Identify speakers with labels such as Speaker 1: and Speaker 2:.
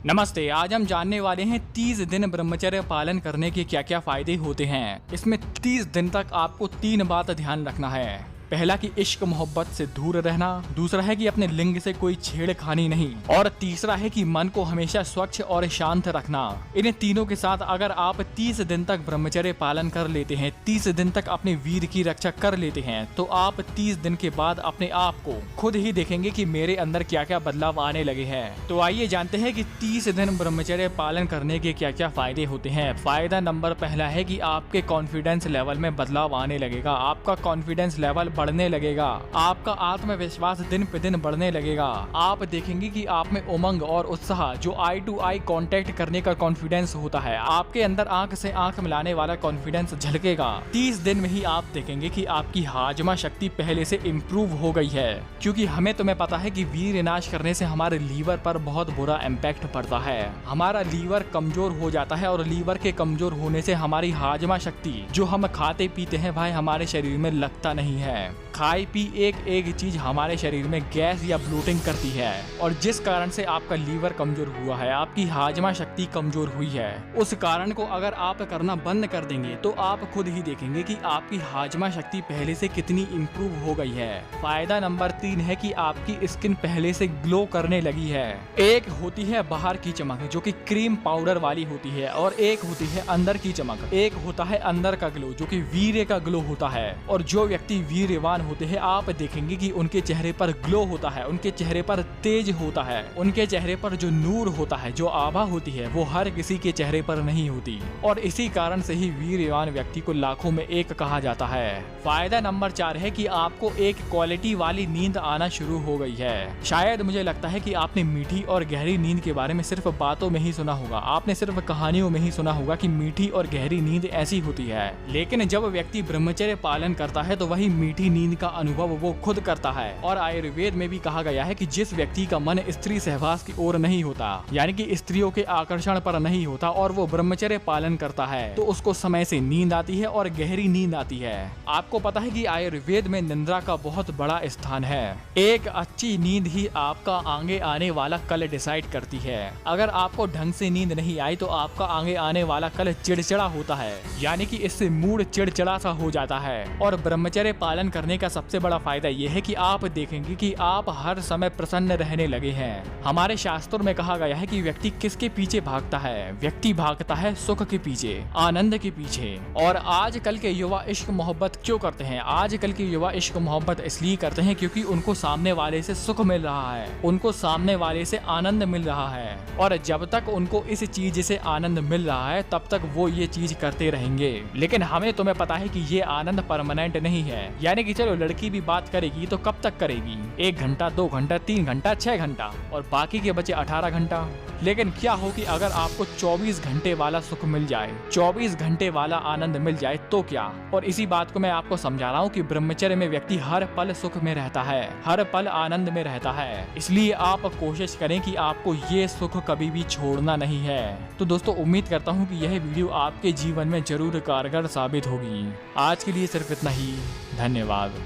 Speaker 1: नमस्ते। आज हम जानने वाले हैं 30 दिन ब्रह्मचर्य पालन करने के क्या क्या फायदे होते हैं। इसमें 30 दिन तक आपको 3 बात ध्यान रखना है। पहला कि इश्क मोहब्बत से दूर रहना, दूसरा है कि अपने लिंग से कोई छेड़खानी नहीं, और तीसरा है कि मन को हमेशा स्वच्छ और शांत रखना। इन तीनों के साथ अगर आप 30 दिन तक ब्रह्मचर्य पालन कर लेते हैं, 30 दिन तक अपने वीर की रक्षा कर लेते हैं, तो आप 30 दिन के बाद अपने आप को खुद ही देखेंगे कि मेरे अंदर क्या क्या बदलाव आने लगे हैं। तो आइए जानते हैं कि 30 दिन ब्रह्मचर्य पालन करने के क्या क्या फायदे होते हैं। फायदा नंबर पहला है कि आपके कॉन्फिडेंस लेवल में बदलाव आने लगेगा। आपका कॉन्फिडेंस लेवल बढ़ने लगेगा, आपका आत्मविश्वास दिन पे दिन बढ़ने लगेगा। आप देखेंगे कि आप में उमंग और उत्साह, जो आई टू आई कांटेक्ट करने का कॉन्फिडेंस होता है, आपके अंदर आंख से आंख मिलाने वाला कॉन्फिडेंस झलकेगा। 30 दिन में ही आप देखेंगे कि आपकी हाजमा शक्ति पहले से इम्प्रूव हो गई है, क्योंकि हमें तुम्हें पता है कि वीर्य नाश करने से हमारे लीवर पर बहुत बुरा इम्पैक्ट पड़ता है। हमारा लीवर कमजोर हो जाता है, और लीवर के कमजोर होने से हमारी हाजमा शक्ति, जो हम खाते पीते हैं भाई, हमारे शरीर में लगता नहीं है। खाई पी एक चीज हमारे शरीर में गैस या ब्लोटिंग करती है, और जिस कारण से आपका लीवर कमजोर हुआ है, आपकी हाजमा शक्ति कमजोर हुई है, उस कारण को अगर आप करना बंद कर देंगे तो आप खुद ही देखेंगे कि आपकी हाजमा शक्ति पहले से कितनी इम्प्रूव हो गई है। फायदा नंबर 3 है कि आपकी स्किन पहले से ग्लो करने लगी है। एक होती है बाहर की चमक, जो कि क्रीम पाउडर वाली होती है, और एक होती है अंदर की चमक। एक होता है अंदर का ग्लो, जो कि वीर्य का ग्लो होता है, और जो व्यक्ति वीर्यवान होते हैं, आप देखेंगे कि उनके चेहरे पर ग्लो होता है, उनके चेहरे पर तेज होता है, उनके चेहरे पर जो नूर होता है, जो आभा होती है, वो हर किसी के चेहरे पर नहीं होती, और इसी कारण से ही वीर्यवान व्यक्ति को लाखों में एक कहा जाता है। फायदा नंबर 4 है कि आपको एक क्वालिटी वाली नींद आना शुरू हो गई है। शायद मुझे लगता है कि आपने मीठी और गहरी नींद के बारे में सिर्फ बातों में ही सुना होगा, आपने सिर्फ कहानियों में ही सुना होगा कि मीठी और गहरी नींद ऐसी होती है, लेकिन जब व्यक्ति ब्रह्मचर्य पालन करता है तो वही मीठी नींद का अनुभव वो खुद करता है। और आयुर्वेद में भी कहा गया है कि जिस व्यक्ति का मन स्त्री सहवास की ओर नहीं होता, यानी कि स्त्रियों के आकर्षण पर नहीं होता, और वो ब्रह्मचर्य पालन करता है, तो उसको समय से नींद आती है और गहरी नींद आती है। आपको पता है कि आयुर्वेद में निद्रा का बहुत बड़ा स्थान है। एक अच्छी नींद ही आपका आगे आने वाला कल डिसाइड करती है। अगर आपको ढंग से नींद नहीं आई तो आपका आगे आने वाला कल चिड़चिड़ा होता है, यानी कि इससे मूड चिड़चिड़ा सा हो जाता है। और ब्रह्मचर्य पालन करने का सबसे बड़ा फायदा यह है कि आप देखेंगे कि आप हर समय प्रसन्न रहने लगे हैं। हमारे शास्त्रों में कहा गया है कि व्यक्ति किसके पीछे भागता है? व्यक्ति भागता है सुख के पीछे, आनंद के पीछे। और आजकल के युवा इश्क मोहब्बत क्यों करते हैं? आजकल के युवा इश्क मोहब्बत इसलिए करते हैं क्योंकि उनको सामने वाले से सुख मिल रहा है, उनको सामने वाले से आनंद मिल रहा है, और जब तक उनको इस चीज से आनंद मिल रहा है तब तक वो ये चीज करते रहेंगे। लेकिन हमें तुम्हें पता है कि ये आनंद परमानेंट नहीं है। यानी कि चलो लड़की भी बात करेगी तो कब तक करेगी? 1 घंटा, 2 घंटा, 3 घंटा, 6 घंटा, और बाकी के बचे 18 घंटा। लेकिन क्या हो कि अगर आपको 24 घंटे वाला सुख मिल जाए, 24 घंटे वाला आनंद मिल जाए, तो क्या? और इसी बात को मैं आपको समझा रहा हूँ कि ब्रह्मचर्य में व्यक्ति हर पल सुख में रहता है, हर पल आनंद में रहता है। इसलिए आप कोशिश करें कि आपको ये सुख कभी भी छोड़ना नहीं है। तो दोस्तों, उम्मीद करता हूँ कि यह वीडियो आपके जीवन में जरूर कारगर साबित होगी। आज के लिए सिर्फ इतना ही। धन्यवाद।